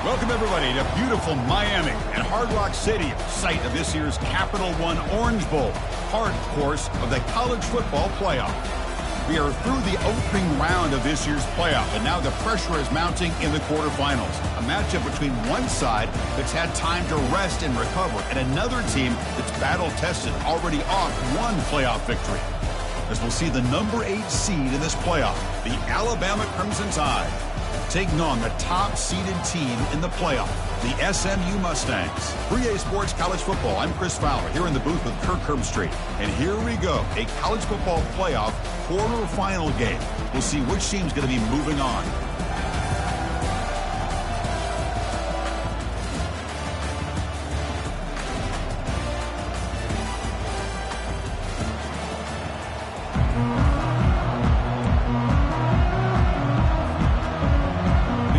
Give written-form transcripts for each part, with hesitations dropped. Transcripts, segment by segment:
Welcome, everybody, to beautiful Miami and Hard Rock Stadium, site of this year's Capital One Orange Bowl, part, of course, of the college football playoff. We are through the opening round of this year's playoff, and now the pressure is mounting in the quarterfinals. A matchup between one side that's had time to rest and recover, and another team that's battle-tested, already off one playoff victory. As we'll see the number 8 seed in this playoff, the Alabama Crimson Tide, taking on the top-seeded team in the playoff, the SMU Mustangs. 3A Sports College Football, I'm Chris Fowler, here in the booth with Kirk Herbstreit. And here we go, a college football playoff quarterfinal game. We'll see which team's going to be moving on.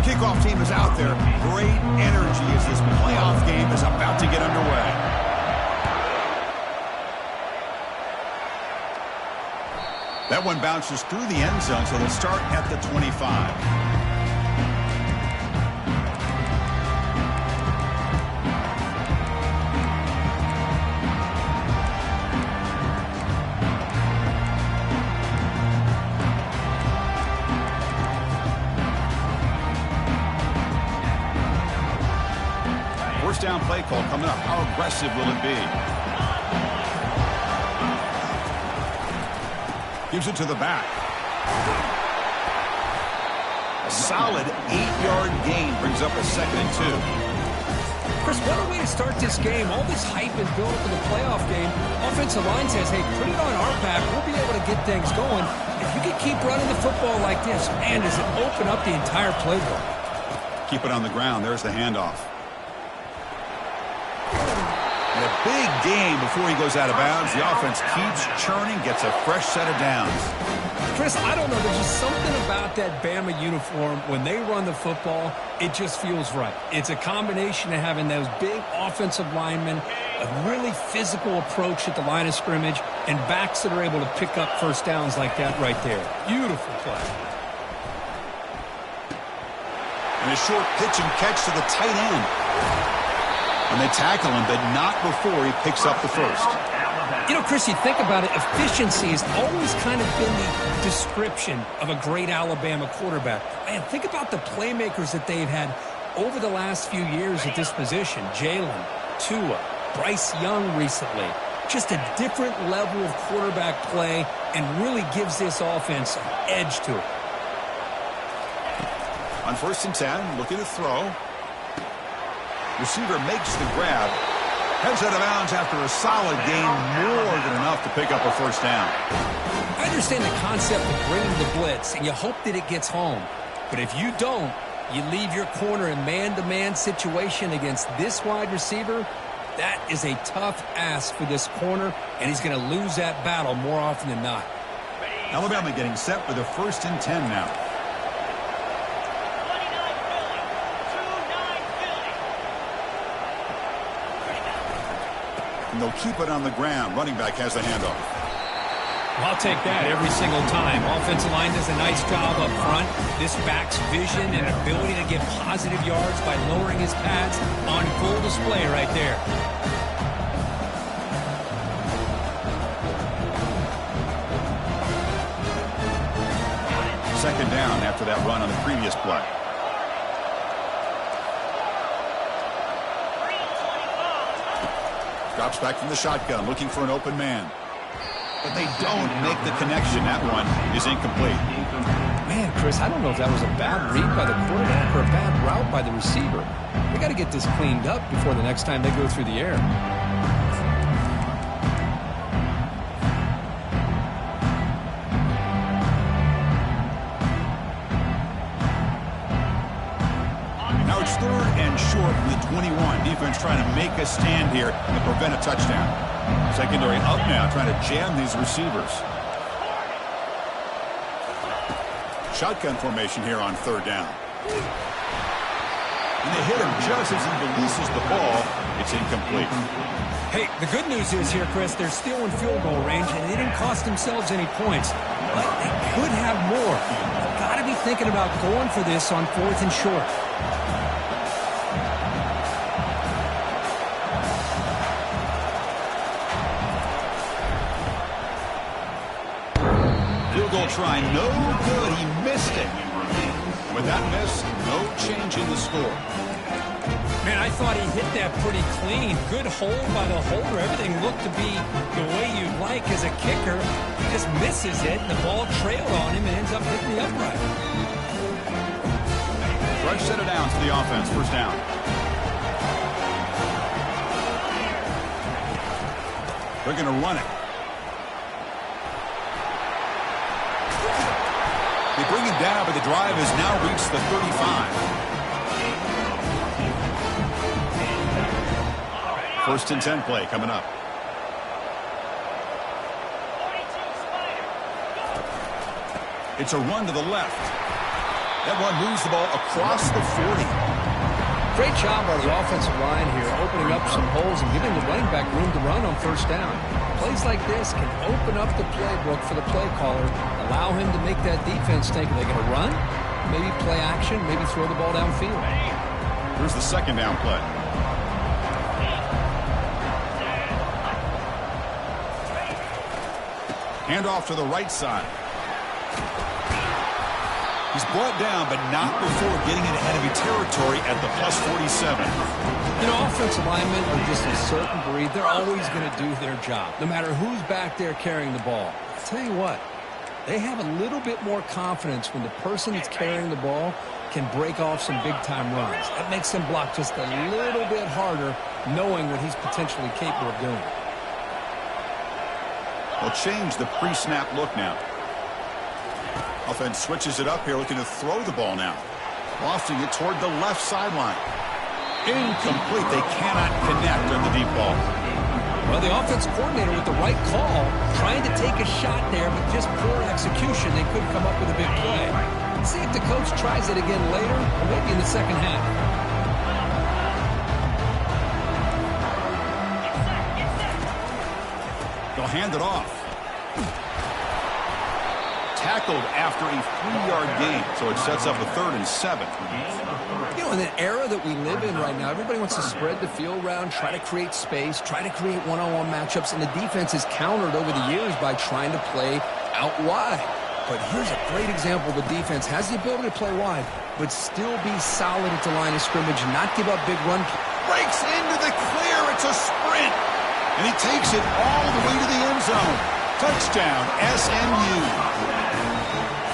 Kickoff team is out there. Great energy as this playoff game is about to get underway. That one bounces through the end zone, so they'll start at the 25. First down play call coming up. How aggressive will it be? Gives it to the back. A solid 8-yard gain brings up a 2nd and 2. Chris, what a way to start this game. All this hype is built up in the playoff game. Offensive line says, hey, put it on our back. We'll be able to get things going. If you can keep running the football like this, man, does it open up the entire playbook. Keep it on the ground. There's the handoff. And a big game before he goes out of bounds. The offense keeps churning, gets a fresh set of downs. Chris, I don't know. There's just something about that Bama uniform. When they run the football, it just feels right. It's a combination of having those big offensive linemen, a really physical approach at the line of scrimmage, and backs that are able to pick up first downs like that right there. Beautiful play. And a short pitch and catch to the tight end. And they tackle him, but not before he picks up the first. You know, Chris, you think about it, efficiency has always kind of been the description of a great Alabama quarterback. Man, think about the playmakers that they've had over the last few years at this position. Jalen, Tua, Bryce Young recently. Just a different level of quarterback play and really gives this offense an edge to it. On 1st and 10, looking to throw. Receiver makes the grab. Heads out of bounds after a solid gain, more than enough to pick up a first down. I understand the concept of bringing the blitz, and you hope that it gets home. But if you don't, you leave your corner in man-to-man situation against this wide receiver. That is a tough ask for this corner, and he's going to lose that battle more often than not. Alabama getting set for the 1st and 10 now. And they'll keep it on the ground. Running back has the handoff. I'll take that every single time. Offensive line does a nice job up front. This back's vision and ability to get positive yards by lowering his pads on full display right there. Second down after that run on the previous play. Drops back from the shotgun, looking for an open man. But they don't make the connection. That one is incomplete. Man, Chris, I don't know if that was a bad read by the quarterback or a bad route by the receiver. They got to get this cleaned up before the next time they go through the air. Now it's 3rd and short from the 21. Defense trying to make a stand here and prevent a touchdown. Secondary up now, trying to jam these receivers. Shotgun formation here on 3rd down. And they hit him just as he releases the ball. It's incomplete. Hey, the good news is here, Chris, they're still in field goal range, and they didn't cost themselves any points. But they could have more. Got to be thinking about going for this on 4th and short. Field goal try, no good. He missed it. With that miss, no change in the score. Man, I thought he hit that pretty clean. Good hold by the holder. Everything looked to be the way you'd like as a kicker. He just misses it, and the ball trailed on him and ends up hitting the upright. Rush set it down to the offense. First down. They're going to run it. They bring him down, but the drive has now reached the 35. First and 10 play coming up. It's a run to the left. That one moves the ball across the 40. Great job by the offensive line here, opening up some holes and giving the running back room to run on first down. Plays like this can open up the playbook for the play caller, allow him to make that defense think, are they going to run? Maybe play action, maybe throw the ball downfield. Here's the second down play. Handoff to the right side. He's brought down, but not before getting into enemy territory at the plus 47. You know, offensive linemen are just a certain breed. They're always going to do their job, no matter who's back there carrying the ball. I'll tell you what, they have a little bit more confidence when the person that's carrying the ball can break off some big-time runs. That makes them block just a little bit harder, knowing what he's potentially capable of doing. They'll change the pre-snap look now. Offense switches it up here, looking to throw the ball now. Lofting it toward the left sideline. Incomplete. They cannot connect on the deep ball. Well, the offense coordinator with the right call, trying to take a shot there, but just poor execution. They couldn't come up with a big play. Let's see if the coach tries it again later, or maybe in the second half. They'll hand it off. Tackled after a 3-yard gain, so it sets up a 3rd and 7. You know, in the era that we live in right now, everybody wants to spread the field around, try to create space, try to create one-on-one matchups, and the defense is countered over the years by trying to play out wide. But here's a great example. The defense has the ability to play wide, but still be solid at the line of scrimmage, not give up big run. Breaks into the clear. It's a sprint. And he takes it all the way to the end zone. Touchdown, SMU.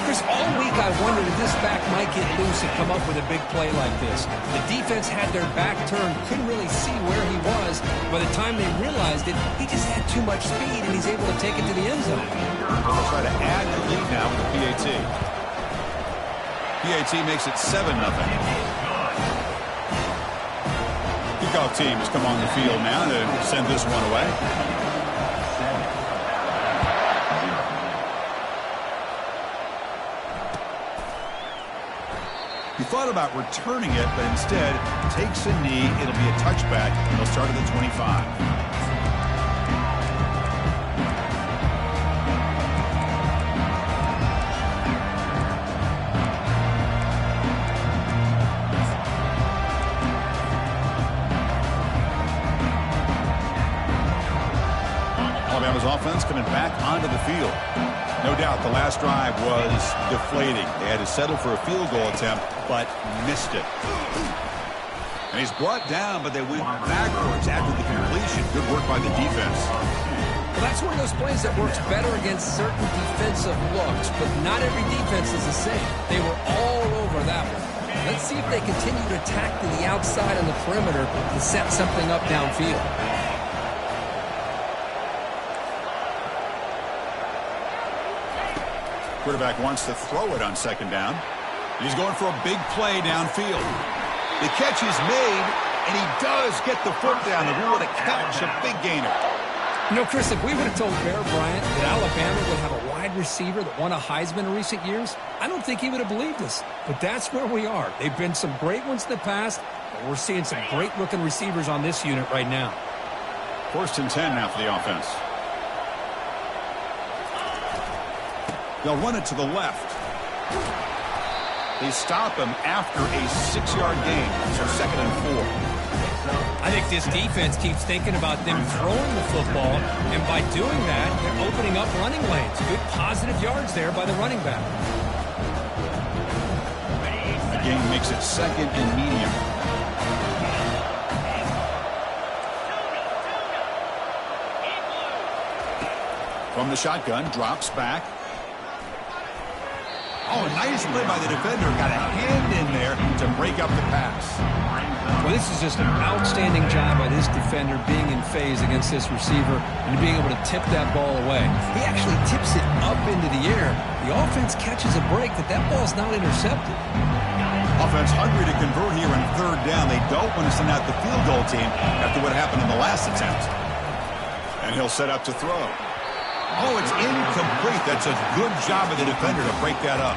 Chris, all week I wondered if this back might get loose and come up with a big play like this. The defense had their back turned, couldn't really see where he was. By the time they realized it, he just had too much speed, and he's able to take it to the end zone. They'll try to add the lead now with the PAT. PAT makes it 7-0. Kickoff team has come on the field now to send this one away. He thought about returning it, but instead takes a knee. It'll be a touchback, and they'll start at the 25. Alabama's offense coming back onto the field. No doubt the last drive was deflating. They had to settle for a field goal attempt, but missed it. And he's brought down, but they went backwards after the completion. Good work by the defense. Well, that's one of those plays that works better against certain defensive looks, but not every defense is the same. They were all over that one. Let's see if they continue to attack to the outside on the perimeter to set something up downfield. Quarterback wants to throw it on second down. He's going for a big play downfield. The catch is made, and he does get the foot down. And what a catch, a big gainer. You know, Chris, if we would have told Bear Bryant that Alabama would have a wide receiver that won a Heisman in recent years, I don't think he would have believed us. But that's where we are. They've been some great ones in the past, but we're seeing some great-looking receivers on this unit right now. 1st and 10 now for the offense. They'll run it to the left. They stop him after a 6-yard gain, so 2nd and 4. I think this defense keeps thinking about them throwing the football, and by doing that, they're opening up running lanes. Good positive yards there by the running back. The game makes it 2nd and medium. From the shotgun, drops back. Oh, nice play by the defender. Got a hand in there to break up the pass. Well, this is just an outstanding job by this defender being in phase against this receiver and being able to tip that ball away. He actually tips it up into the air. The offense catches a break, but that ball's not intercepted. Offense hungry to convert here in 3rd down. They don't want to send out the field goal team after what happened in the last attempt. And he'll set up to throw. Oh, it's incomplete. That's a good job of the defender to break that up.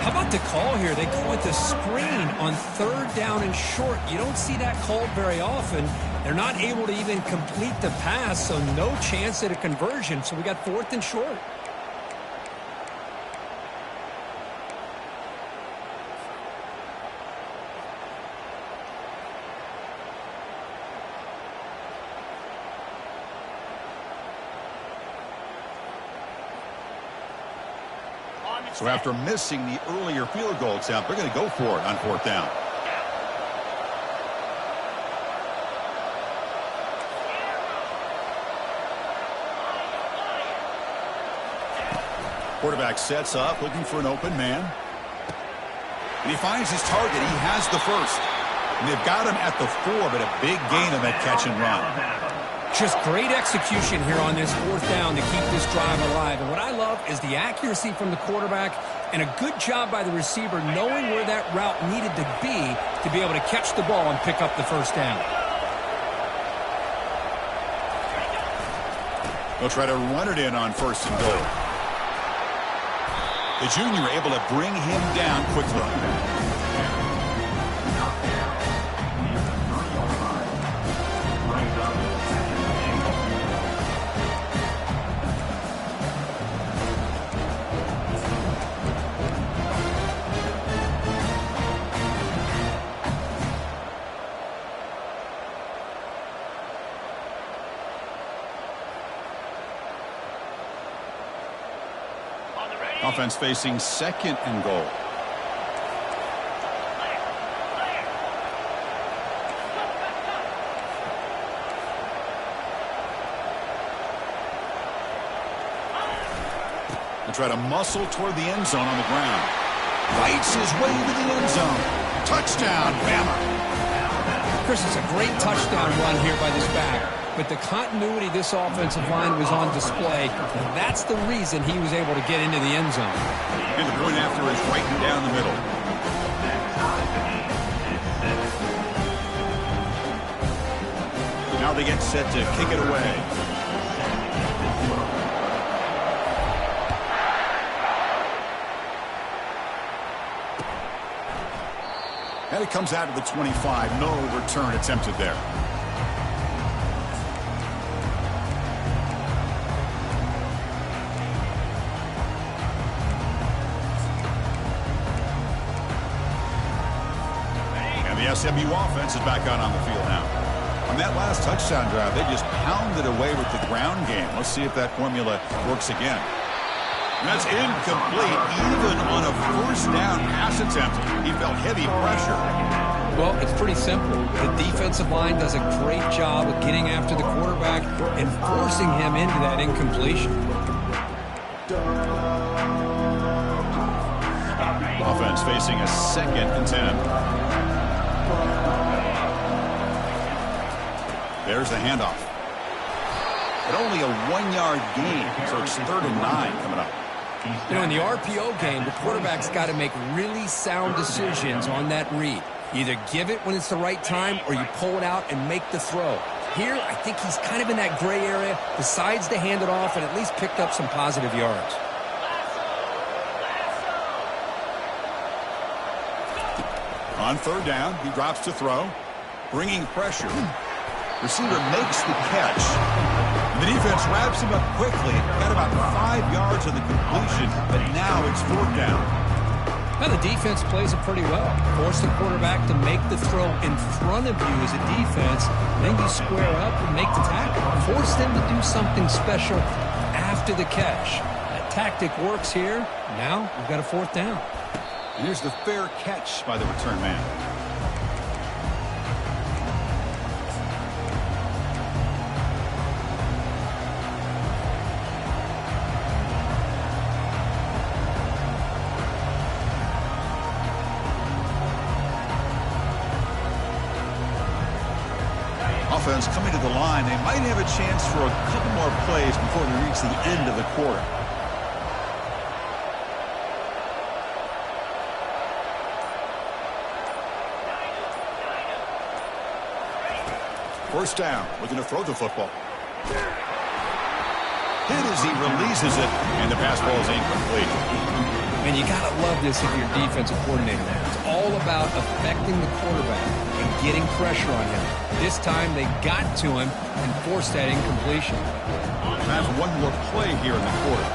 How about the call here? They go with the screen on 3rd down and short. You don't see that called very often. They're not able to even complete the pass, so no chance at a conversion. So we got 4th and short. So after missing the earlier field goal attempt, they're going to go for it on 4th down. Quarterback sets up, looking for an open man. And he finds his target. He has the first. And they've got him at the 4, but a big gain on that catch and run. Just great execution here on this 4th down to keep this drive alive. And what I love is the accuracy from the quarterback and a good job by the receiver knowing where that route needed to be able to catch the ball and pick up the 1st down. They'll try to run it in on 1st and goal. The junior able to bring him down quickly. Offense facing 2nd and goal. They try to muscle toward the end zone on the ground. Fights his way to the end zone. Touchdown, Bama. Chris, it's a great touchdown run here by this back. But the continuity of this offensive line was on display. And that's the reason he was able to get into the end zone. And the point after is right down the middle. Now they get set to kick it away. And it comes out of the 25. No return attempted there. The SMU offense is back out on the field now. On that last touchdown drive, they just pounded away with the ground game. Let's see if that formula works again. And that's incomplete. Even on a 1st down pass attempt, he felt heavy pressure. Well, it's pretty simple. The defensive line does a great job of getting after the quarterback and forcing him into that incompletion. Offense facing a 2nd and 10. There's the handoff. But only a 1-yard gain, so it's 3rd and 9 coming up. You know, in the RPO game, the quarterback's got to make really sound decisions on that read. Either give it when it's the right time or you pull it out and make the throw. Here, I think he's kind of in that gray area, decides to hand it off and at least picked up some positive yards. On 3rd down, he drops to throw, bringing pressure. Receiver makes the catch. The defense wraps him up quickly. Got about 5 yards on the completion, but now it's 4th down. Now the defense plays it pretty well. Force the quarterback to make the throw in front of you as a defense. Then you square up and make the tackle. Force them to do something special after the catch. That tactic works here. Now we've got a fourth down. And here's the fair catch by the return man. Offense coming to the line. They might have a chance for a couple more plays before we reach the end of the quarter. First down. Looking to throw the football. Hit as he releases it, and the pass ball is incomplete. And you got to love this if you're a defensive coordinator. It's all about affecting the quarterback and getting pressure on him. This time they got to him and forced that incompletion. Time for one more play here in the quarter.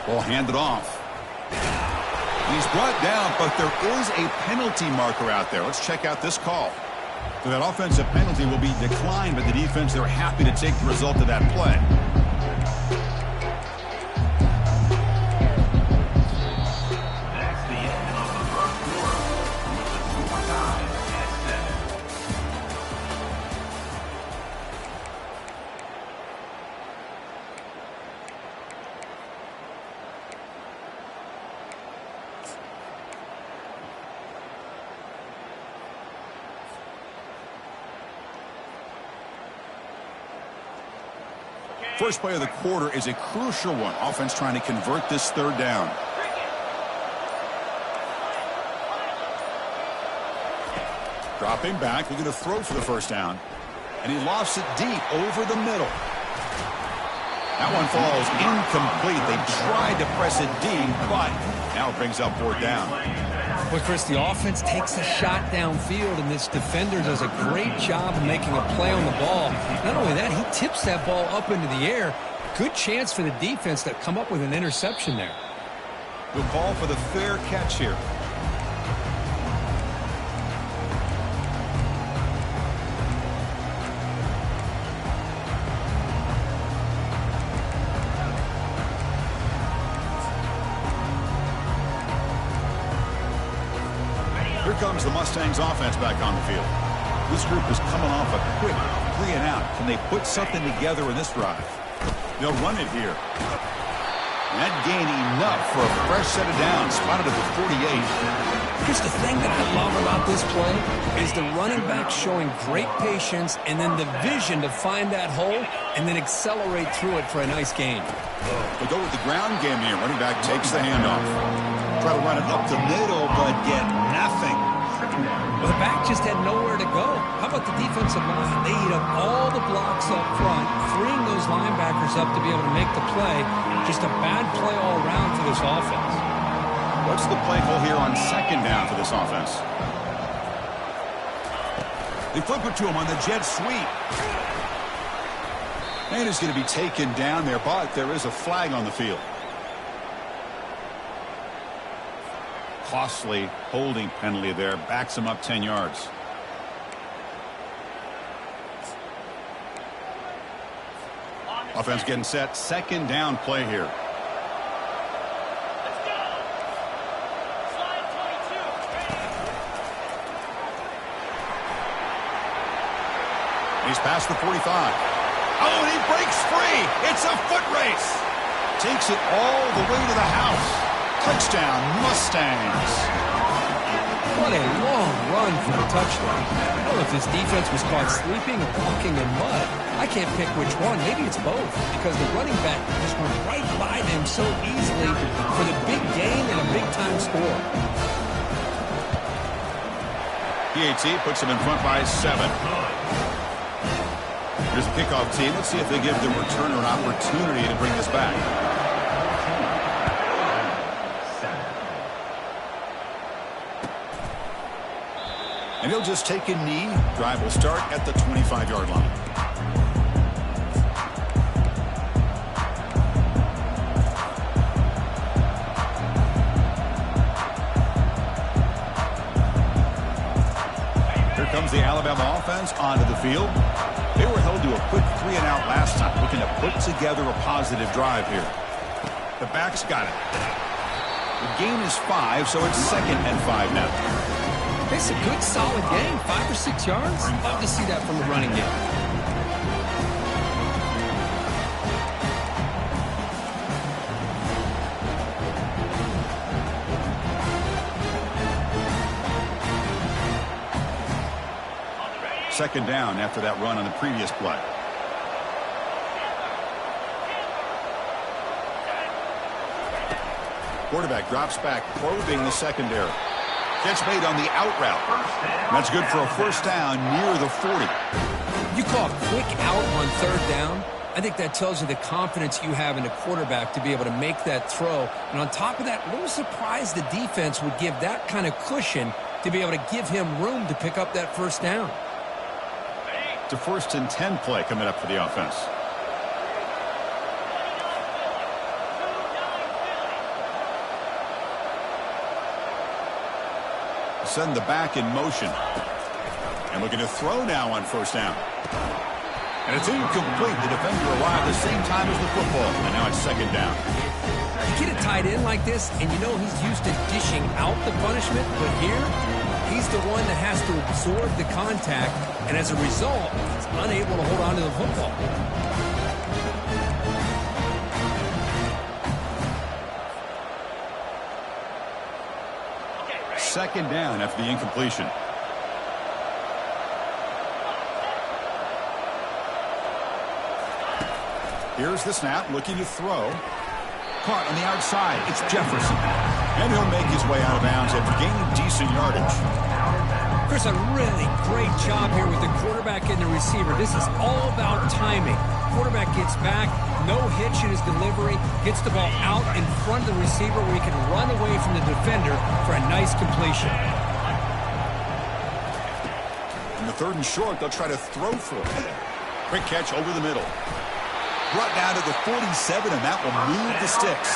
Ball handed off. He's brought down, but there is a penalty marker out there. Let's check out this call. So that offensive penalty will be declined by the defense. They're happy to take the result of that play. That's the end of the first quarter. Tie at 7. First play of the quarter is a crucial one. Offense trying to convert this third down. Dropping back, looking to throw for the first down. And he lofts it deep over the middle. That one falls incomplete. They tried to press it deep, but now it brings up fourth down. Well, Chris, the offense takes a shot downfield, and this defender does a great job of making a play on the ball. Not only that, he tips that ball up into the air. Good chance for the defense to come up with an interception there. We'll call for the fair catch here. Here comes the Mustangs offense back on the field. This group is coming off a quick 3 and out. Can they put something together in this drive? They'll run it here. And that gained enough for a fresh set of downs, spotted at the 48. Here's the thing that I love about this play is the running back showing great patience and then the vision to find that hole and then accelerate through it for a nice gain. They go with the ground game here. Running back takes the handoff. Try to run it up the middle, but get nothing. Well, the back just had nowhere to go. How about the defensive line? They eat up all the blocks up front, freeing those linebackers up to be able to make the play. Just a bad play all around for this offense. What's the play call here on second down for this offense? They flip it to him on the jet sweep. And he's going to be taken down there, but there is a flag on the field. Costly holding penalty there. Backs him up 10 yards. Offense getting set. Second down play here. Let's go. Slide 22. He's past the 45. Oh, and he breaks free. It's a foot race. Takes it all the way to the house. Touchdown, Mustangs. What a long run for the touchdown. I don't know if this defense was caught sleeping or walking in mud. I can't pick which one. Maybe it's both because the running back just went right by them so easily for the big gain and a big-time score. PAT puts him in front by 7. Here's the kickoff team. Let's see if they give the returner an opportunity to bring this back. And he'll just take a knee. Drive will start at the 25-yard line. Here comes the Alabama offense onto the field. They were held to a quick 3-and-out last time, looking to put together a positive drive here. The back's got it. The gain is 5, so it's 2nd and 5 now. It's a good, solid game. 5 or 6 yards. Love to see that from the running game. Second down after that run on the previous play. Quarterback drops back, probing the secondary. Catch made on the out route. That's good for a first down near the 40. You call a quick out on 3rd down. I think that tells you the confidence you have in the quarterback to be able to make that throw. And on top of that, a little surprised the defense would give that kind of cushion to be able to give him room to pick up that first down. It's a 1st and 10 play coming up for the offense. Send the back in motion. And looking to throw now on first down. And it's incomplete. The defender arrived the same time as the football. And now it's 2nd down. You get a tight end like this, and you know he's used to dishing out the punishment. But here, he's the one that has to absorb the contact. And as a result, he's unable to hold on to the football. Second down after the incompletion. Here's the snap, looking to throw. Caught on the outside. It's Jefferson. And he'll make his way out of bounds after gaining decent yardage. Chris, a really great job here with the quarterback and the receiver. This is all about timing. Quarterback gets back, no hitch in his delivery, gets the ball out in front of the receiver where he can run away from the defender for a nice completion. In the 3rd and short, they'll try to throw for it. Quick catch over the middle. Brought down to the 47, and that will move the sticks.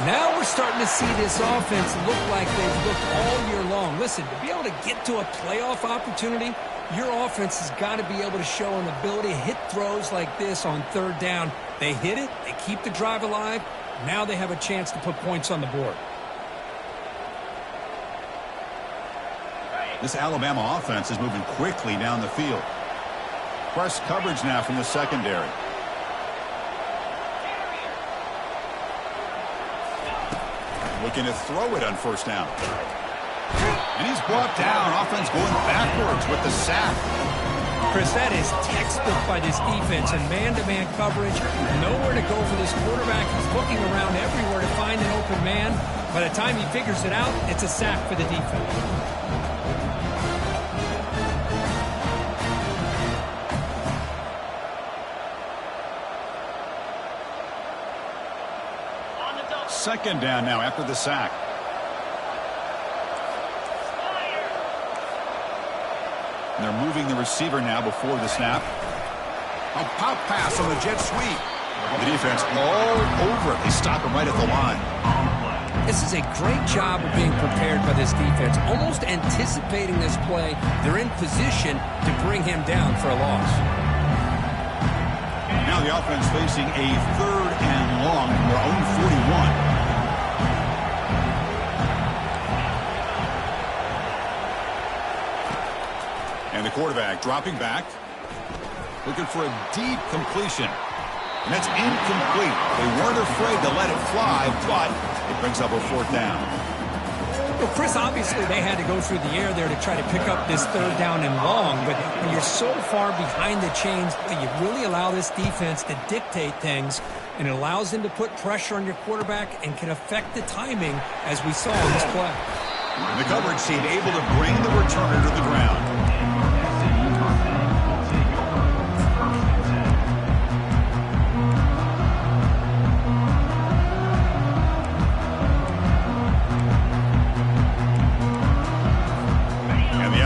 Now we're starting to see this offense look like they've looked all year long. Listen, to be able to get to a playoff opportunity, your offense has got to be able to show an ability to hit throws like this on 3rd down. They hit it, they keep the drive alive. Now they have a chance to put points on the board. This Alabama offense is moving quickly down the field. Press coverage now from the secondary. Looking to throw it on first down. And he's brought down. Offense going backwards with the sack. Chris, that is textbook by this defense and man-to-man coverage. Nowhere to go for this quarterback. He's looking around everywhere to find an open man. By the time he figures it out, it's a sack for the defense. Second down now after the sack. And they're moving the receiver now before the snap. A pop pass on the jet sweep. The defense all over it. They stop him right at the line. This is a great job of being prepared by this defense. Almost anticipating this play, they're in position to bring him down for a loss. Now the offense facing a 3rd and long from their own 41. And the quarterback dropping back, looking for a deep completion. And that's incomplete. They weren't afraid to let it fly, but it brings up a 4th down. Well, Chris, obviously they had to go through the air there to try to pick up this 3rd down and long, but when you're so far behind the chains, you really allow this defense to dictate things, and it allows them to put pressure on your quarterback and can affect the timing, as we saw in this play. And the coverage team able to bring the returner to the ground.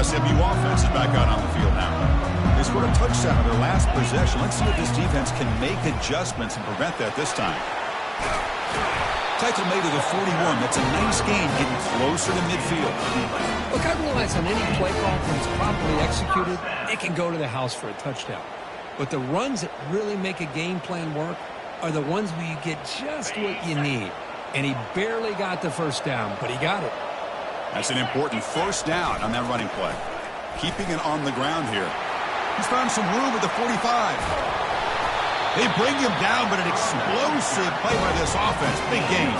SMU offense is back out on the field now. They scored a touchdown on their last possession. Let's see if this defense can make adjustments and prevent that this time. Tackle made to the 41. That's a nice gain, getting closer to midfield. Look, I realize on any play call, when it's properly executed, it can go to the house for a touchdown. But the runs that really make a game plan work are the ones where you get just what you need. And he barely got the first down, but he got it. That's an important first down on that running play. Keeping it on the ground here. He's found some room at the 45. They bring him down, but an explosive play by this offense. Big game.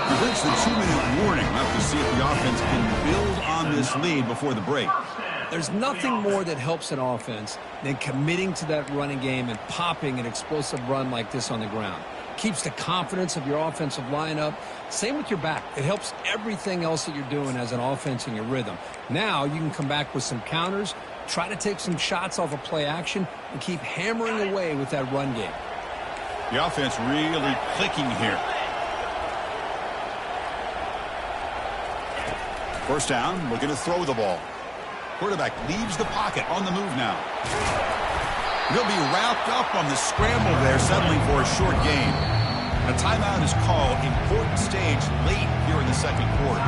We've reached the 2-minute warning. We'll have to see if the offense can build on this lead before the break. There's nothing more that helps an offense than committing to that running game and popping an explosive run like this on the ground. Keeps the confidence of your offensive line up. Same with your back. It helps everything else that you're doing as an offense in your rhythm. Now you can come back with some counters, try to take some shots off of play action, and keep hammering away with that run game. The offense really clicking here. First down, looking to throw the ball. Quarterback leaves the pocket on the move now. He'll be wrapped up on the scramble there, settling for a short gain. A timeout is called. Important stage late here in the second quarter.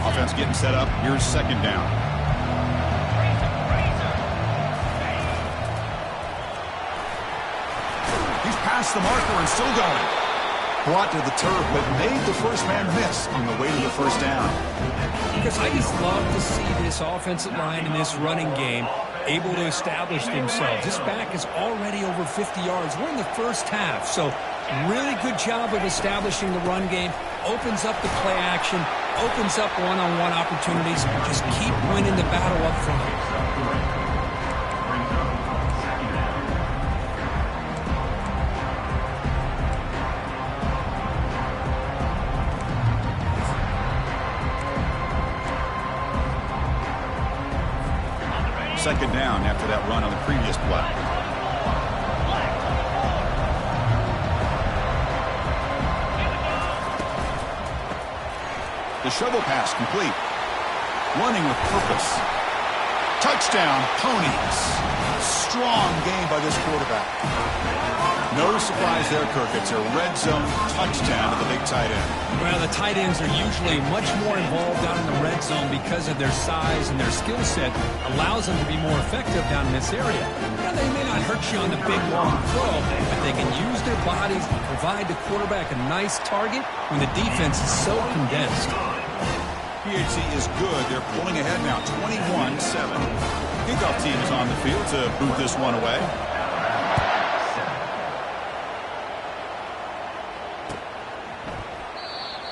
Offense getting set up. Here's second down. He's past the marker and still going. Brought to the turf, but made the first man miss on the way to the first down. Because I just love to see this offensive line and this running game able to establish themselves. This back is already over 50 yards. We're in the first half, so really good job of establishing the run game. Opens up the play action, opens up one-on-one opportunities. Just keep winning the battle up front. Second down after that run on the previous play. The shovel pass complete. Running with purpose. Touchdown, Ponies. Strong game by this quarterback. No surprise there, Kirk. It's a red zone touchdown to the big tight end. Well, the tight ends are usually much more involved down in the red zone because of their size and their skill set allows them to be more effective down in this area. Now, they may not hurt you on the big, long throw, but they can use their bodies to provide the quarterback a nice target when the defense is so condensed. PHC is good. They're pulling ahead now, 21-7. Kickoff team is on the field to boot this one away.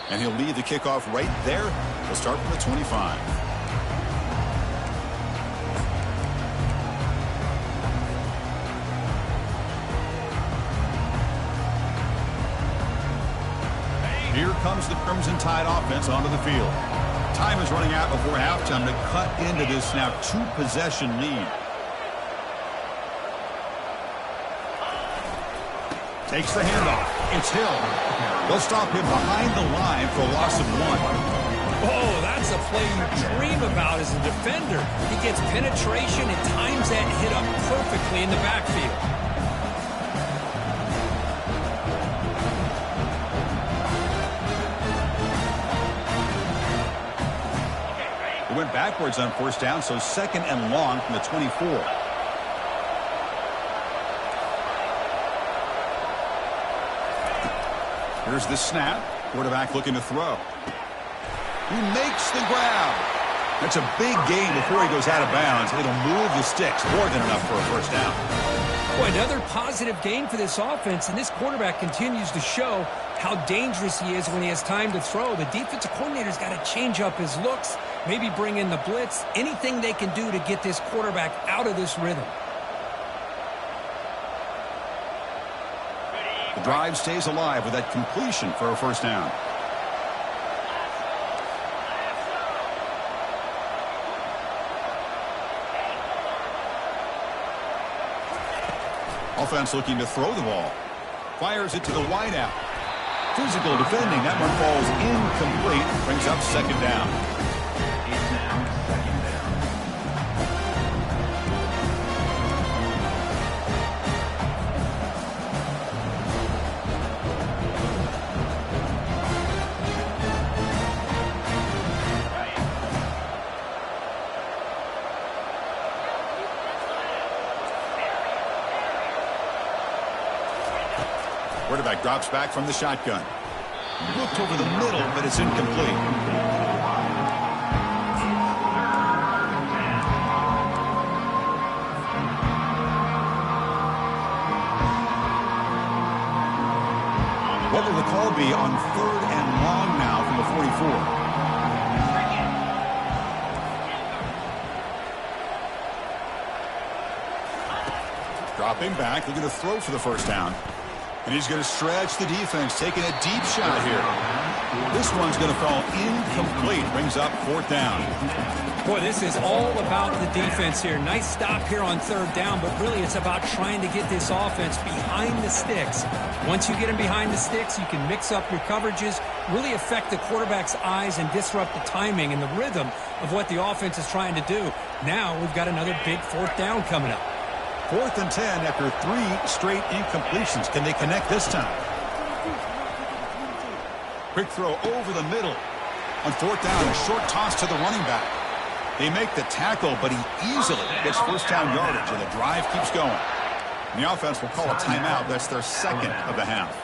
And he'll lead the kickoff right there. He'll start from the 25. Here comes the Crimson Tide offense onto the field. Time is running out before halftime to cut into this now two-possession lead. Takes the handoff. It's Hill. They'll stop him behind the line for a loss of 1. Oh, that's a play you dream about as a defender. He gets penetration and times that hit up perfectly in the backfield. He went backwards on first down, so second and long from the 24. Here's the snap. Quarterback looking to throw. He makes the grab. That's a big gain before he goes out of bounds. It'll move the sticks. More than enough for a first down. Boy, another positive gain for this offense, and this quarterback continues to show how dangerous he is when he has time to throw. The defensive coordinator's got to change up his looks, maybe bring in the blitz, anything they can do to get this quarterback out of this rhythm. The drive stays alive with that completion for a first down. Offense looking to throw the ball. Fires it to the wideout. Physical defending. That one falls incomplete. Brings up second down. It's now second down. Quarterback drops back from the shotgun. Looked over the middle, but it's incomplete. What will the call be on 3rd and long now from the 44? Dropping back, looking to throw for the first down. And he's going to stretch the defense, taking a deep shot here. This one's going to fall incomplete. Brings up 4th down. Boy, this is all about the defense here. Nice stop here on 3rd down, but really it's about trying to get this offense behind the sticks. Once you get them behind the sticks, you can mix up your coverages, really affect the quarterback's eyes and disrupt the timing and the rhythm of what the offense is trying to do. Now we've got another big 4th down coming up. 4th and 10 after 3 straight incompletions. Can they connect this time? Quick throw over the middle. On 4th down, a short toss to the running back. They make the tackle, but he easily gets first down yardage, and the drive keeps going. And the offense will call a timeout. That's their second of the half.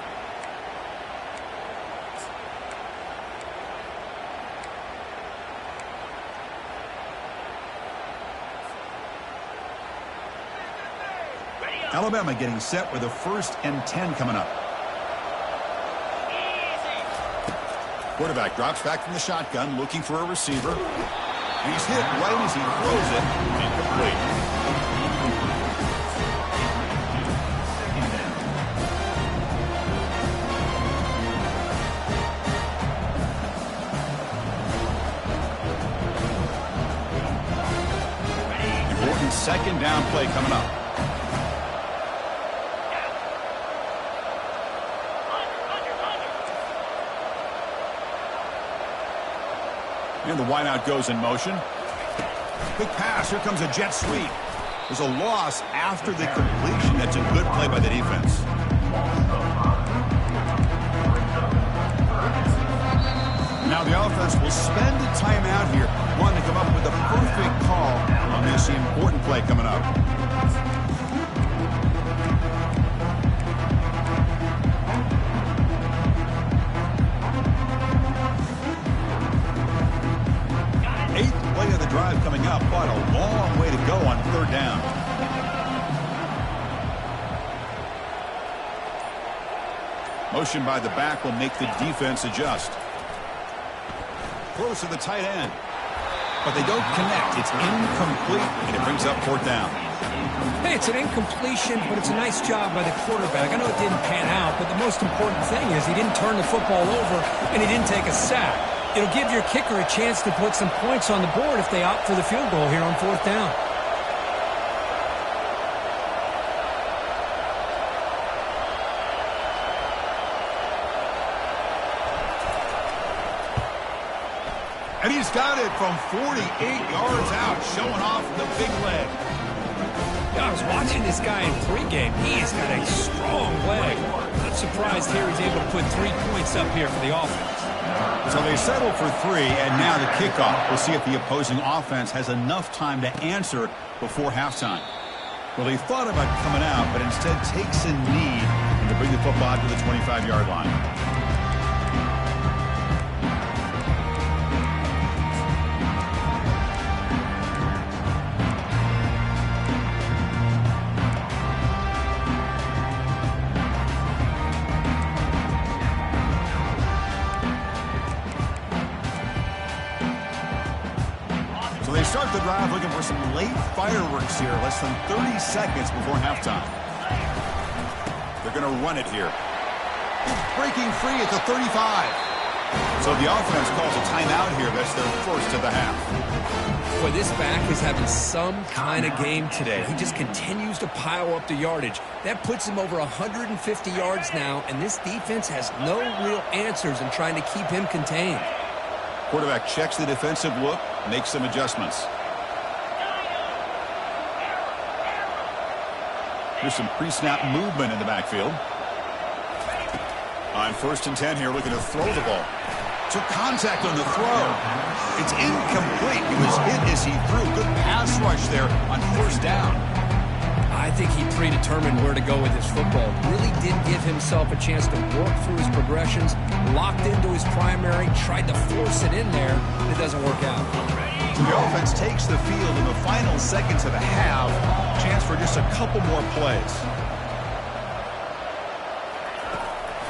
Alabama getting set with a 1st and 10 coming up. Quarterback drops back from the shotgun, looking for a receiver. And he's hit right as he throws it. Incomplete. Important second down play coming up. And the wideout goes in motion. Quick pass. Here comes a jet sweep. There's a loss after the completion. That's a good play by the defense. Now the offense will spend a timeout here. One to come up with the perfect call on this important play coming up. Drive coming up, but a long way to go on 3rd down. Motion by the back will make the defense adjust. Throws to the tight end, but they don't connect. It's incomplete, and it brings up 4th down. Hey, it's an incompletion, but it's a nice job by the quarterback. I know it didn't pan out, but the most important thing is he didn't turn the football over, and he didn't take a sack. It'll give your kicker a chance to put some points on the board if they opt for the field goal here on 4th down. And he's got it from 48 yards out, showing off the big leg. I was watching this guy in pregame. He's got a strong leg. Not surprised here he's able to put 3 points up here for the offense. So they settle for 3, and now the kickoff. We'll see if the opposing offense has enough time to answer before halftime. Well, he thought about coming out, but instead takes a knee to bring the football to the 25-yard line. Start the drive looking for some late fireworks here. Less than 30 seconds before halftime. They're going to run it here. Breaking free at the 35. So the offense calls a timeout here. That's their first of the half. Boy, this back is having some kind of game today. He just continues to pile up the yardage. That puts him over 150 yards now, and this defense has no real answers in trying to keep him contained. Quarterback checks the defensive look, makes some adjustments. Here's some pre-snap movement in the backfield. On 1st and 10 here, looking to throw the ball. Took contact on the throw. It's incomplete. He was hit as he threw. Good pass rush there on 1st down. I think he predetermined where to go with his football. Really did give himself a chance to work through his progressions, locked into his primary, tried to force it in there, and it doesn't work out. The offense takes the field in the final seconds of the half. Chance for just a couple more plays.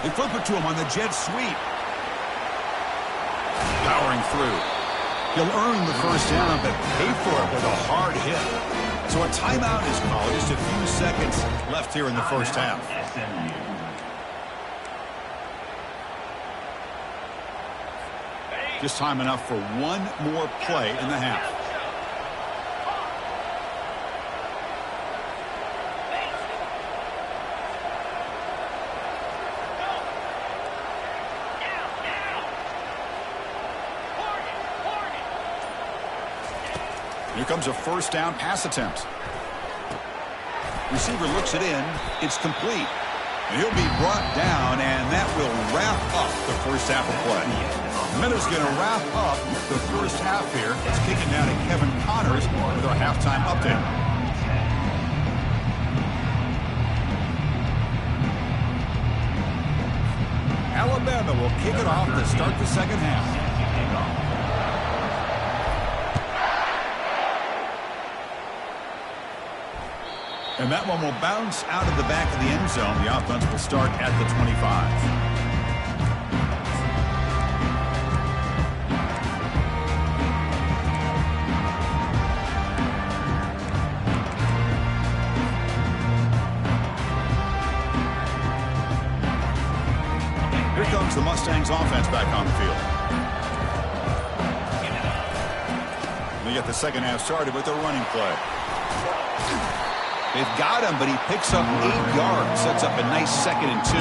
They flip it to him on the jet sweep. Powering through. He'll earn the 1st down, but pay for it with a hard hit. So a timeout is called. Just a few seconds left here in the 1st half. SMU. Just time enough for one more play in the half. Here comes a 1st down pass attempt. Receiver looks it in. It's complete. And he'll be brought down, and that will wrap up the 1st half of play. Miller's going to wrap up the 1st half here. It's kicking down to Kevin Connors with our halftime update. Alabama will kick it off to start the 2nd half. And that one will bounce out of the back of the end zone. The offense will start at the 25. Here comes the Mustangs offense back on the field. They get the 2nd half started with a running play. They've got him, but he picks up 8 yards, sets up a nice 2nd and 2.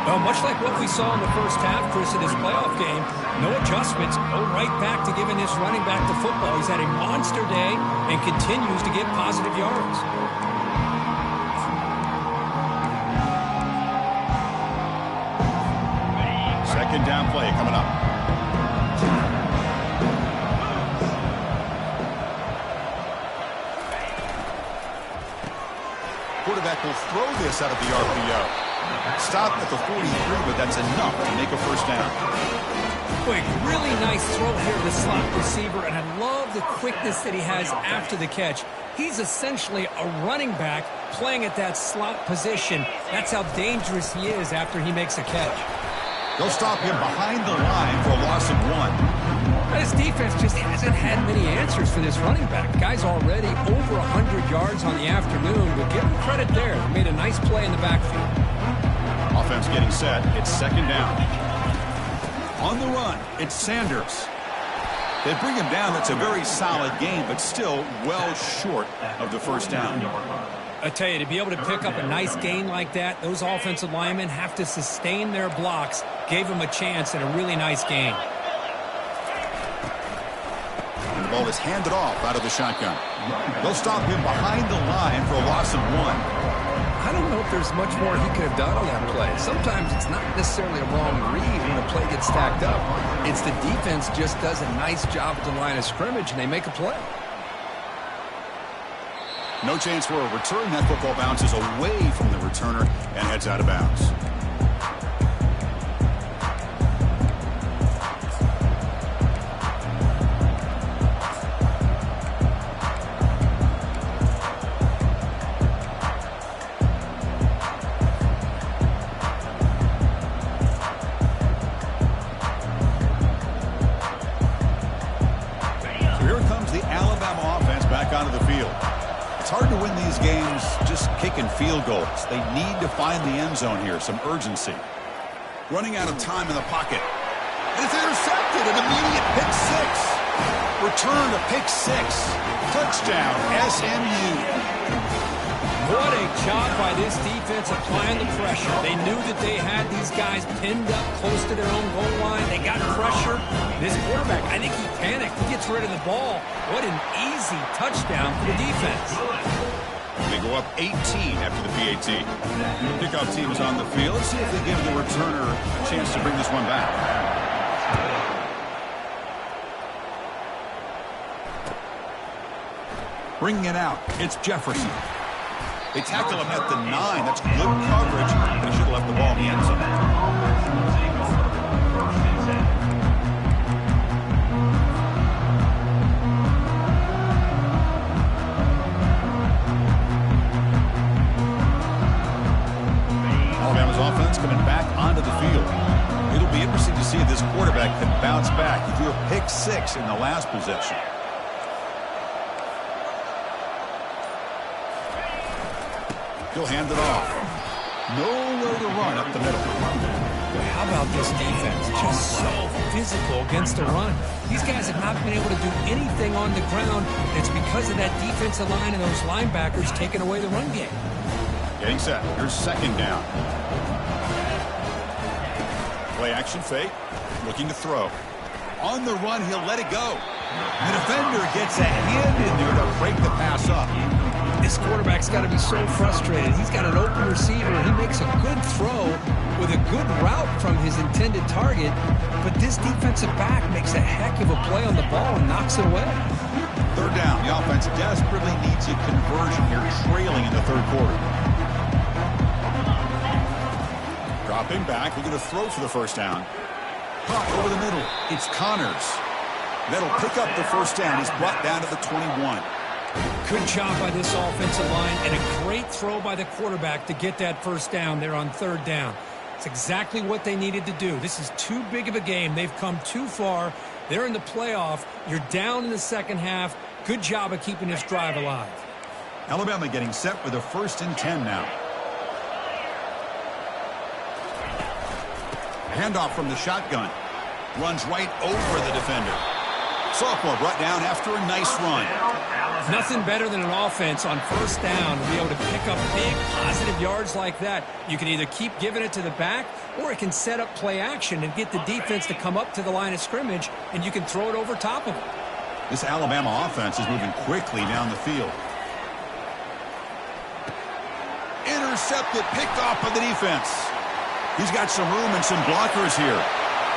Well, much like what we saw in the 1st half, Chris, in this playoff game, no adjustments, go right back to giving this running back the football. He's had a monster day and continues to get positive yards. Second down play coming up. Quarterback will throw this out of the RPO. Stopped at the 43, but that's enough to make a 1st down. Quick, really nice throw here to the slot receiver, and I love the quickness that he has after the catch. He's essentially a running back playing at that slot position. That's how dangerous he is after he makes a catch. They'll stop him behind the line for a loss of 1. This defense just hasn't had many answers for this running back. Guy's already over 100 yards on the afternoon, but give him credit there. They made a nice play in the backfield. Offense getting set. It's 2nd down. On the run, it's Sanders. They bring him down. That's a very solid game, but still well short of the 1st down. I tell you, to be able to pick up a nice gain like that, those offensive linemen have to sustain their blocks. Gave him a chance at a really nice gain. And the ball is handed off out of the shotgun. They'll stop him behind the line for a loss of 1. I don't know if there's much more he could have done on that play. Sometimes it's not necessarily a wrong read when the play gets stacked up. It's the defense just does a nice job at the line of scrimmage, and they make a play. No chance for a return. That football bounces away from the returner and heads out of bounds. So here comes the Alabama offense back onto the field. It's hard to win these games just kicking field goals. They need to find the end zone here, some urgency. Running out of time in the pocket. And it's intercepted. An immediate pick six. Return to pick six. Touchdown, SMU. What a job by this defense applying the pressure. They knew that they had these guys pinned up close to their own goal line. They got pressure. This quarterback, I think he panicked. He gets rid of the ball. What an easy touchdown for the defense. They go up 18 after the PAT. Kickoff team is on the field. Let's see if they give the returner a chance to bring this one back. Bringing it out, it's Jefferson. They tackle him at the 9. That's good coverage. They should have left the ball in the end zone. Alabama's offense coming back onto the field. It'll be interesting to see if this quarterback can bounce back. He threw a pick six in the last possession. He'll hand it off. Nowhere to run up the middle. How about this defense? Just so physical against the run. These guys have not been able to do anything on the ground. It's because of that defensive line and those linebackers taking away the run game. Getting set. Here's second down. Play action fake. Looking to throw. On the run, he'll let it go. The defender gets a hand in there to break the pass up. This quarterback's got to be so frustrated. He's got an open receiver. He makes a good throw with a good route from his intended target, but this defensive back makes a heck of a play on the ball and knocks it away. Third down. The offense desperately needs a conversion here, trailing in the third quarter. Dropping back. We're going to throw for the first down. Pop over the middle. It's Connors. That'll pick up the first down. He's brought down to the 21. Good job by this offensive line and a great throw by the quarterback to get that first down there on third down. It's exactly what they needed to do. This is too big of a game. They've come too far. They're in the playoff. You're down in the second half. Good job of keeping this drive alive. Alabama getting set for the 1st and 10 now. Handoff from the shotgun. Runs right over the defender. Sophomore brought down after a nice run. Nothing better than an offense on first down to be able to pick up big positive yards like that. You can either keep giving it to the back, or it can set up play action and get the defense to come up to the line of scrimmage, and you can throw it over top of them. This Alabama offense is moving quickly down the field. Intercepted, picked off by the defense. He's got some room and some blockers here.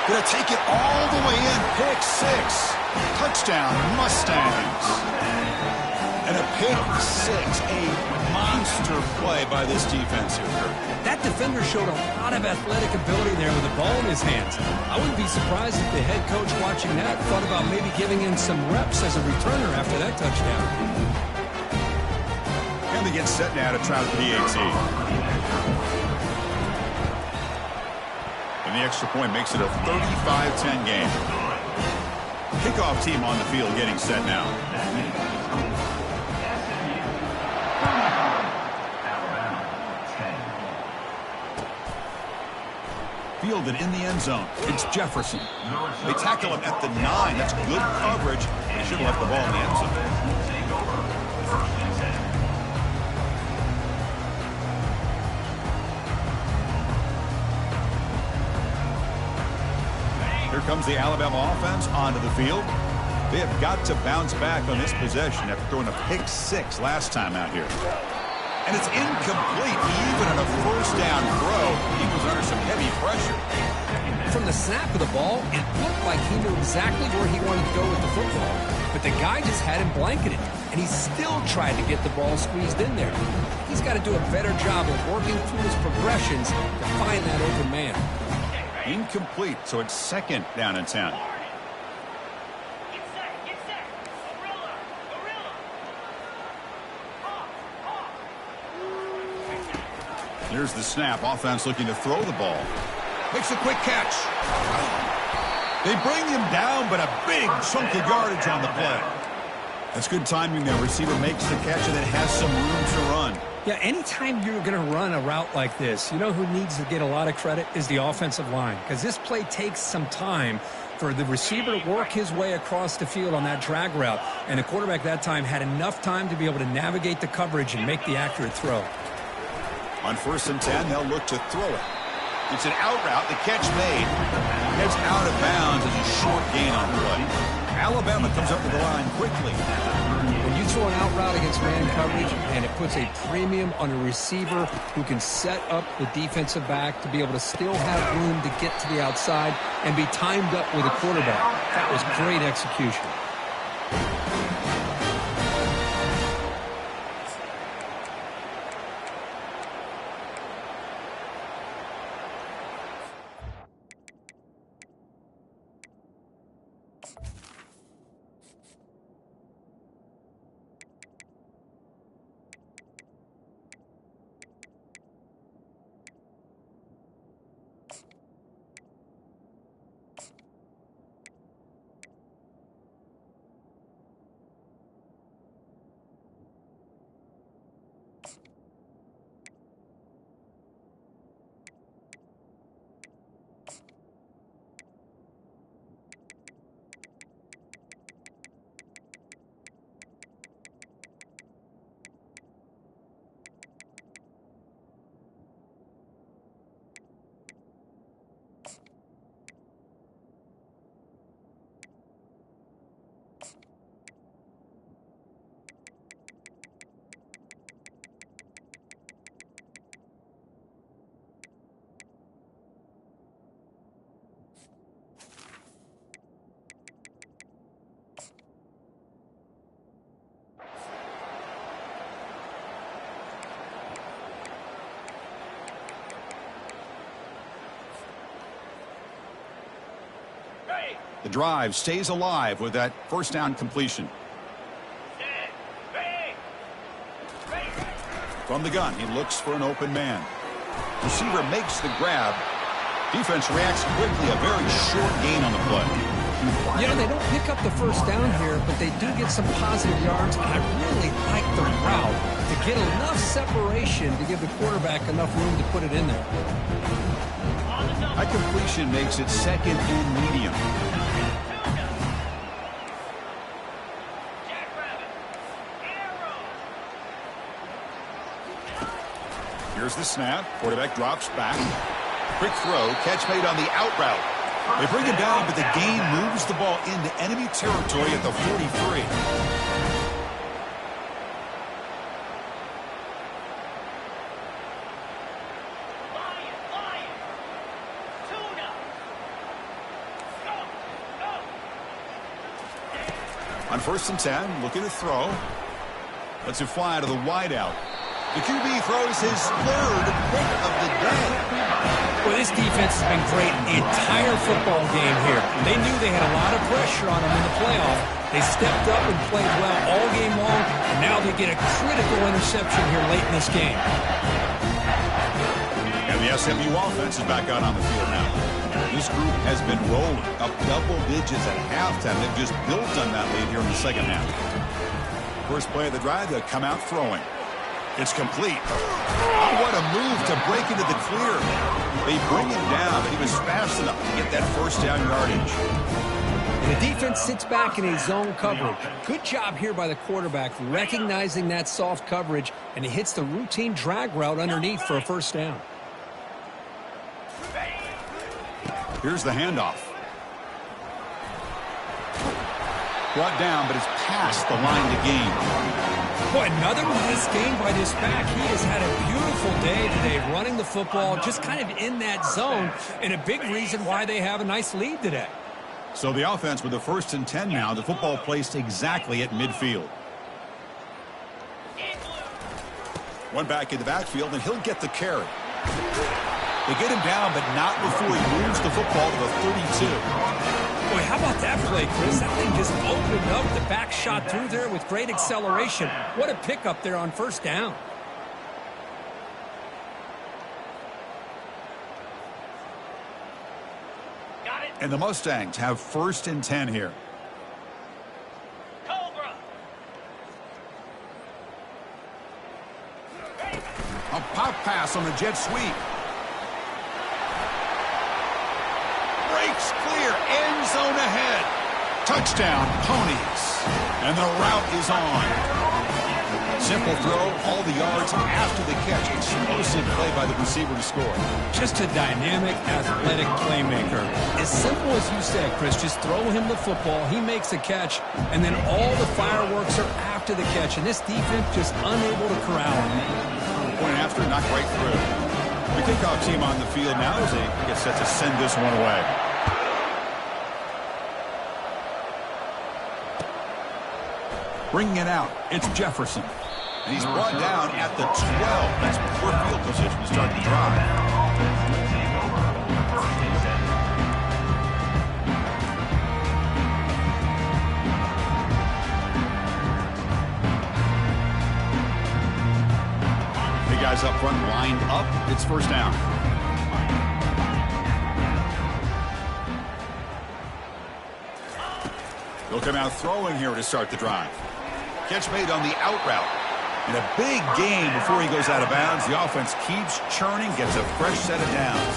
Gonna take it all the way in. Pick six. Touchdown, Mustangs. And a pick six. A monster play by this defense here. That defender showed a lot of athletic ability there with the ball in his hands. I wouldn't be surprised if the head coach watching that thought about maybe giving him some reps as a returner after that touchdown. And they get set now to try the PAT. And the extra point makes it a 35-10 game. Kickoff team on the field getting set now. Fielded in the end zone. It's Jefferson. They tackle him at the 9. That's good coverage. They should have left the ball in the end zone. Here comes the Alabama offense onto the field. They have got to bounce back on this possession after throwing a pick six last time out here. And it's incomplete. Even on a first down throw, he was under some heavy pressure. From the snap of the ball, it looked like he knew exactly where he wanted to go with the football. But the guy just had him blanketed, and he still tried to get the ball squeezed in there. He's got to do a better job of working through his progressions to find that open man. Incomplete, so it's second down and 10. Here's the snap. Offense looking to throw the ball. Makes a quick catch. They bring him down, but a big chunk of yardage on the play. That's good timing there. Receiver makes the catch and then has some room to run. Yeah, anytime you're going to run a route like this, you know who needs to get a lot of credit is the offensive line, because this play takes some time for the receiver to work his way across the field on that drag route, and the quarterback that time had enough time to be able to navigate the coverage and make the accurate throw. On 1st and 10, they'll look to throw it. It's an out route. The catch made. It's out of bounds as a short gain on the play. Alabama comes up to the line quickly. When you throw an out route against man coverage, and it puts a premium on a receiver who can set up the defensive back to be able to still have room to get to the outside and be timed up with a quarterback. That was great execution. The drive stays alive with that first down completion. From the gun, he looks for an open man. Receiver makes the grab. Defense reacts quickly. A very short gain on the play. You know, they don't pick up the first down here, but they do get some positive yards, and I really like the route to get enough separation to give the quarterback enough room to put it in there. That completion makes it 2nd and medium. Here's the snap. Quarterback drops back. Quick throw. Catch made on the out route. They bring him down, but the gain moves the ball into enemy territory at the 43. On 1st and 10, looking to throw. Lets it fly to the wideout. The QB throws his 3rd pick of the day. Well, this defense has been great the entire football game here. They knew they had a lot of pressure on them in the playoff. They stepped up and played well all game long, and now they get a critical interception here late in this game. And the SMU offense is back out on the field now. This group has been rolling up double digits at halftime. They've just built on that lead here in the second half. First play of the drive, they'll come out throwing. It's complete. Oh, what a move to break into the clear. They bring him down, but he was fast enough to get that first down yardage. And the defense sits back in a zone coverage. Good job here by the quarterback, recognizing that soft coverage, and he hits the routine drag route underneath for a first down. Here's the handoff. Brought down, but it's past the line to gain. Boy, another nice game by this back. He has had a beautiful day today running the football, just kind of in that zone, and a big reason why they have a nice lead today. So the offense with the 1st and 10 now, the football placed exactly at midfield. One back in the backfield, and he'll get the carry. They get him down, but not before he moves the football to the 32. Boy, how about that play, Chris? That thing just opened up. The back shot through there with great acceleration. What a pickup there on first down. And the Mustangs have 1st and 10 here. pass on the jet sweep. Breaks clear, end zone ahead. Touchdown, Ponies. And the route is on. Simple throw, all the yards after the catch. Explosive play by the receiver to score. Just a dynamic, athletic playmaker. As simple as you said, Chris, just throw him the football, he makes a catch, and then all the fireworks are after the catch, and this defense just unable to corral him. Point after, not right through. The kickoff team on the field now as they get set to send this one away. Bringing it out, it's Jefferson. And he's brought down at the 12. That's poor field position to start the drive. The guys up front lined up. It's first down. They'll come out throwing here to start the drive. Catch made on the out route. And a big gain before he goes out of bounds. The offense keeps churning, gets a fresh set of downs.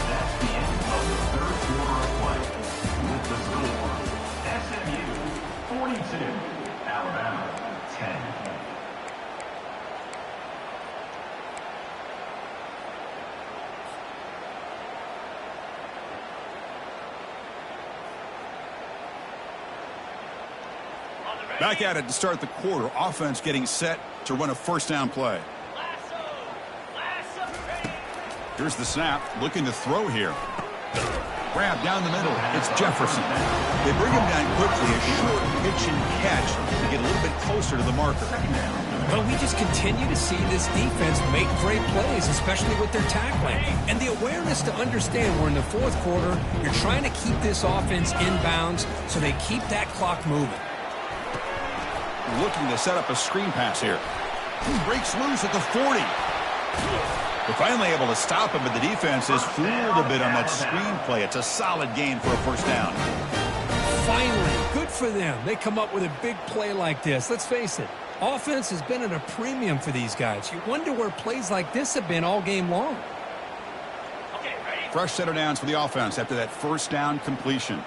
That's the end of the third quarter of play. With the score, SMU 42, Alabama 10. Back at it to start the quarter. Offense getting set to run a first down play. Here's the snap. Looking to throw here. Grab down the middle. It's Jefferson. They bring him down quickly. A short pitch and catch to get a little bit closer to the marker. But we just continue to see this defense make great plays, especially with their tackling. And the awareness to understand we're in the fourth quarter, you're trying to keep this offense inbounds so they keep that clock moving. Looking to set up a screen pass here. He breaks loose at the 40. They're finally able to stop him, but the defense is fooled a bit on that screen play. It's a solid gain for a first down. Finally, good for them. They come up with a big play like this. Let's face it, offense has been at a premium for these guys. You wonder where plays like this have been all game long. Fresh set of downs for the offense after that first down completion.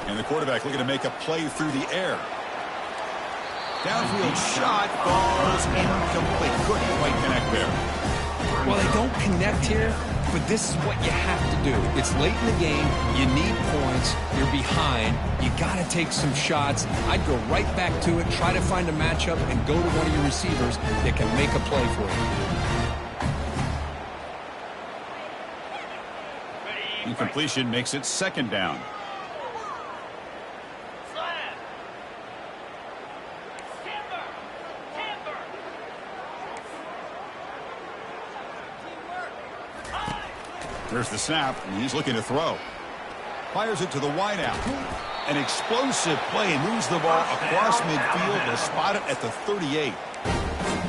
And the quarterback looking to make a play through the air. Downfield shot, falls incomplete. Couldn't quite connect there. Well, they don't connect here, but this is what you have to do. It's late in the game. You need points. You're behind. You got to take some shots. I'd go right back to it, try to find a matchup, and go to one of your receivers that can make a play for you. Incompletion makes it second down. There's the snap, and he's looking to throw. Fires it to the wideout. An explosive play, moves the ball across midfield to spot it at the 38.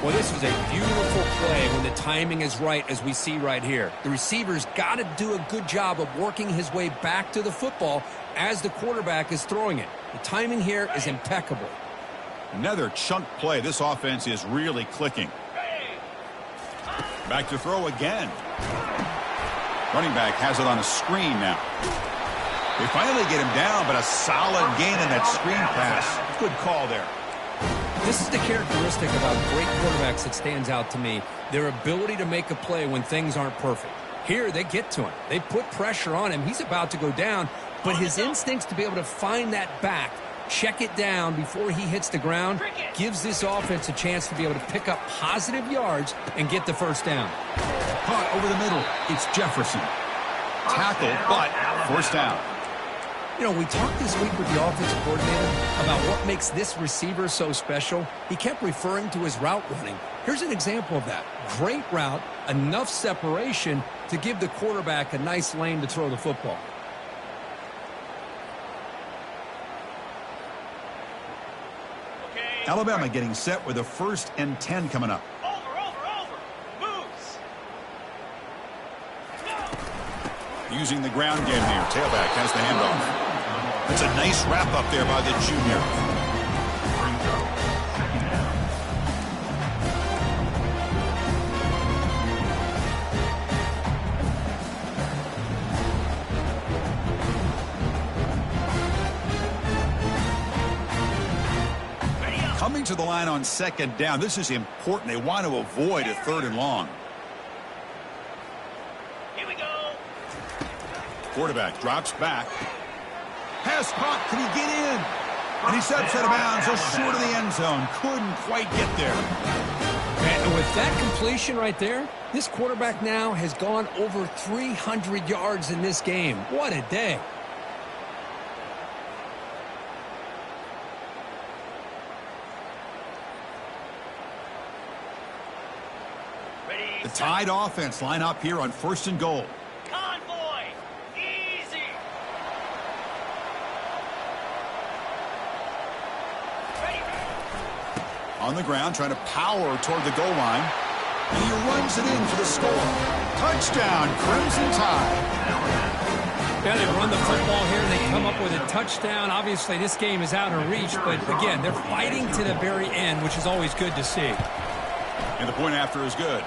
Well, this was a beautiful play when the timing is right, as we see right here. The receiver's got to do a good job of working his way back to the football as the quarterback is throwing it. The timing here is impeccable. Another chunk play. This offense is really clicking. Back to throw again. Running back has it on a screen now. They finally get him down, but a solid gain in that screen pass. Good call there. This is the characteristic about great quarterbacks that stands out to me. Their ability to make a play when things aren't perfect. Here, they get to him. They put pressure on him. He's about to go down, but his instincts to be able to find that back, check it down before he hits the ground, gives this offense a chance to be able to pick up positive yards and get the first down. Caught over the middle. It's Jefferson. Tackle, but first down. You know, we talked this week with the offensive coordinator about what what makes this receiver so special? He kept referring to his route running. Here's an example of that. Great route, enough separation to give the quarterback a nice lane to throw the football. Alabama getting set with a 1st and 10 coming up. Moves. Using the ground game here. Tailback has the handoff. It's a nice wrap up there by the junior. Brings up 2nd down. Coming to the line on 2nd down. This is important. They want to avoid a 3rd and long. Here we go. Quarterback drops back. Pass caught. Can he get in? And he steps out of bounds just short of the end zone. Couldn't quite get there. And with that completion right there, this quarterback now has gone over 300 yards in this game. What a day. The Tide offense line up here on 1st and goal. Convoy. Easy. On the ground, trying to power toward the goal line. And he runs it in for the score. Touchdown, Crimson Tide. Yeah, they run the football here. They come up with a touchdown. Obviously, this game is out of reach. But, again, they're fighting to the very end, which is always good to see. And the point after is good.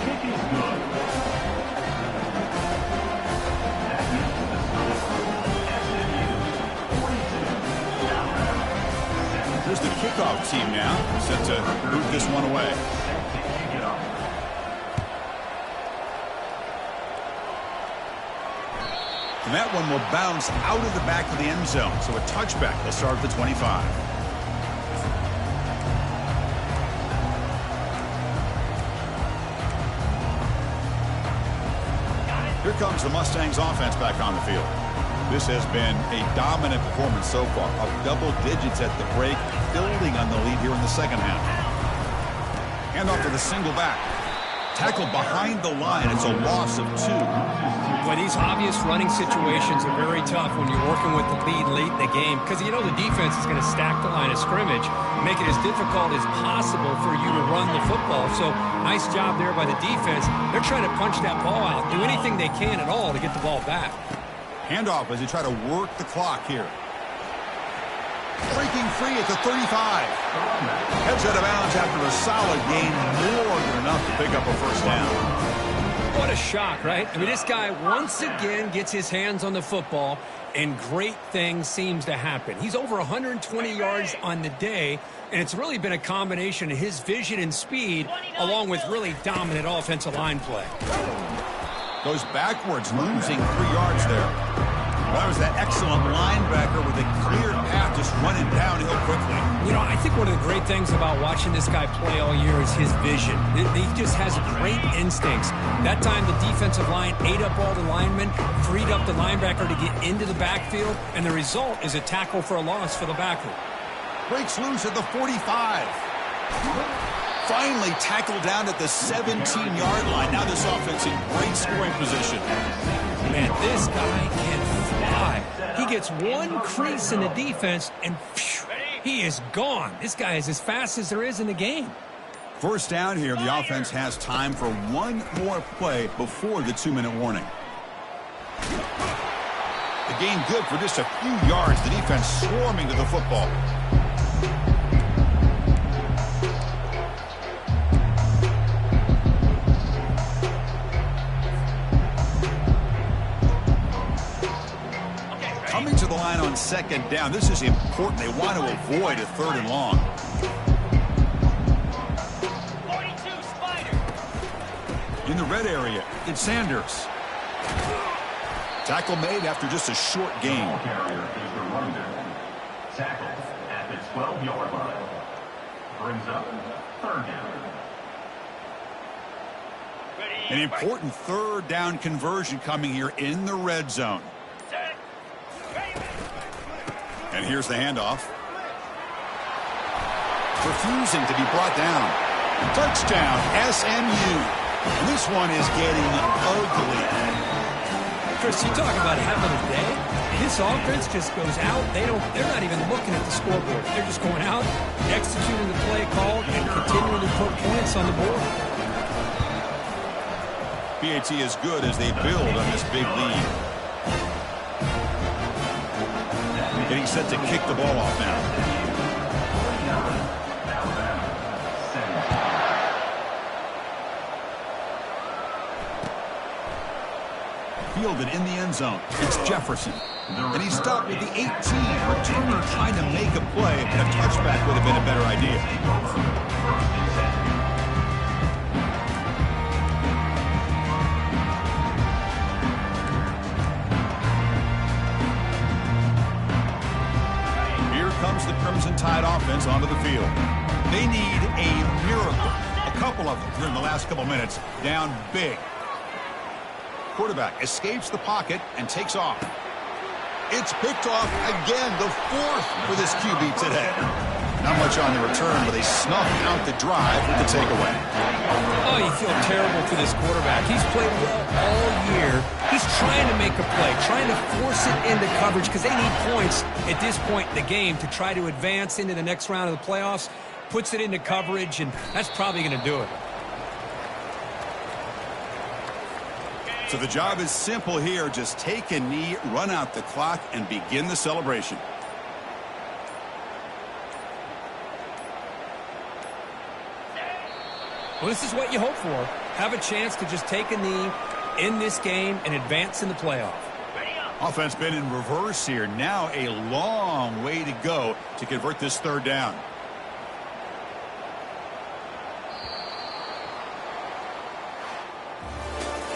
Kick is good. That is the score. SMU 42. Alabama 7. Here's the kickoff team now, set to boot this one away. Set to kick it off. And that one will bounce out of the back of the end zone. So a touchback. They'll start at the 25. Here comes the Mustangs offense back on the field. This has been a dominant performance so far, up double digits at the break, building on the lead here in the 2nd half. Handoff to the single back. Tackled behind the line. It's a loss of 2. But these obvious running situations are very tough when you're working with the lead late in the game because you know the defense is going to stack the line of scrimmage, make it as difficult as possible for you to run the football. So nice job there by the defense. They're trying to punch that ball out, do anything they can at all to get the ball back. Handoff as they try to work the clock here. Breaking free at the 35. Heads out of bounds after a solid gain, more than enough to pick up a 1st down. What a shock, right? I mean, this guy once again gets his hands on the football, and great things seems to happen. He's over 120 yards on the day, and it's really been a combination of his vision and speed along with really dominant offensive line play. Goes backwards, losing 3 yards there. That was that excellent linebacker with a clear path just running downhill quickly. You know, I think one of the great things about watching this guy play all year is his vision. He just has great instincts. That time the defensive line ate up all the linemen, freed up the linebacker to get into the backfield, and the result is a tackle for a loss for the backer. Breaks loose at the 45. Finally tackled down at the 17-yard line. Now this offense in great scoring position. Man, this guy can fly. He gets one crease in the defense, and phew, he is gone. This guy is as fast as there is in the game. 1st down here. The offense has time for one more play before the 2-minute warning. The gain good for just a few yards. The defense swarming to the football. Coming to the line on 2nd down. This is important. They want to avoid a 3rd and long. 42 Spider. In the red area, it's Sanders. Tackle made after just a short gain. Ball carrier is the running back. Tackled at the 12-yard line. Brings up 3rd down. An important 3rd down conversion coming here in the red zone. And here's the handoff. refusing to be brought down. Touchdown, SMU. And this one is getting ugly. Chris, you talk about having a day. This offense just goes out. They're not even looking at the scoreboard. They're just going out, executing the play called, and continuing to put points on the board. PAT is good as they build on this big lead. Getting set to kick the ball off now. Fielded in the end zone. It's Jefferson. And he stopped with the 18. Returning, trying to make a play, and a touchback would have been a better idea. Here comes the Crimson Tide offense onto the field. They need a miracle. A couple of them during the last couple minutes. Down big. Quarterback escapes the pocket and takes off. It's picked off again, the fourth for this QB today. Not much on the return, but they snuff out the drive with the takeaway. Oh, you feel terrible for this quarterback. He's played well all year. He's trying to make a play, trying to force it into coverage because they need points at this point in the game to try to advance into the next round of the playoffs. Puts it into coverage, and that's probably going to do it. So the job is simple here. Just take a knee, run out the clock, and begin the celebration. Well, this is what you hope for. Have a chance to just take a knee in this game and advance in the playoff. Offense been in reverse here. Now a long way to go to convert this third down.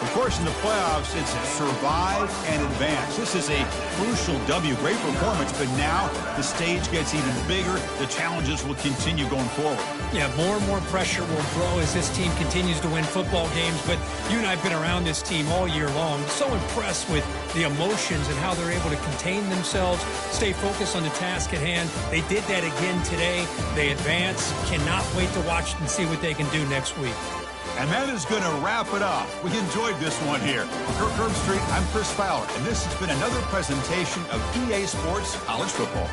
Of course, in the playoffs, it's survive and advance. This is a crucial W. Great performance, but now the stage gets even bigger. The challenges will continue going forward. Yeah, more and more pressure will grow as this team continues to win football games. But you and I have been around this team all year long. So impressed with the emotions and how they're able to contain themselves, stay focused on the task at hand. They did that again today. They advance. Cannot wait to watch and see what they can do next week. And that is going to wrap it up. We enjoyed this one here. For Curb Street, I'm Chris Fowler, and this has been another presentation of EA Sports College Football.